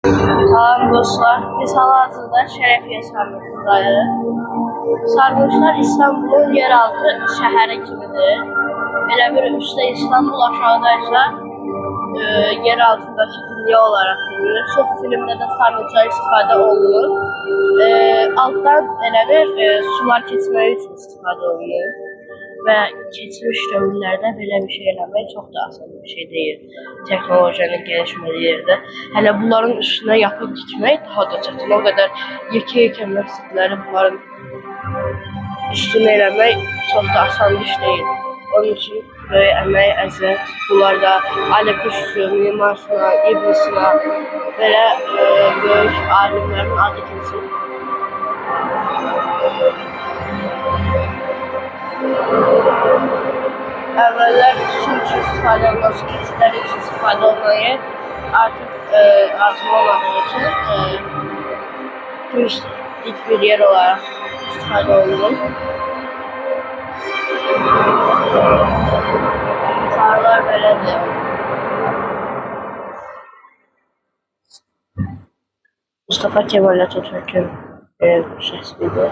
Salam dostlar, biz hal-hazırda Şərəfiyyə Sarnıcındayıq. Sarnıclar İstanbulun yeraltı şəhəri kimidir. Elə bir üstdə İstanbul, aşağıda isə yer altındakı dünya olaraq bilinir. Çox filmdə də sarnıclar istifadə olunur. Altdan elə bir sular keçməyi üçün istifadə olunur. Və keçmiş dövrlərdə belə bir şey eləmək çox da asan bir şey deyil. Texnologiyanın gəlişmədiyi yerdə. Hələ bunların üstünə yapıb dikmək daha da çətin. O qədər yekə məqsədləri bunların üstünə eləmək çox da asan bir iş deyil. Onun üçün böyük əmək, əziyyət, bunlar da Ali Kuşçu, Mimar Sinan, İbn Sina belə böyük alimlərin adı keçir. Əvvəllər su üçün istifadə olunması, keçidləri üçün istifadə olmayı artıq arzu olmadığı üçün turistik bir yer olaraq istifadə olunur. Sarılar belədir. Mustafa Kemal Atatürk'ün şəxsidir.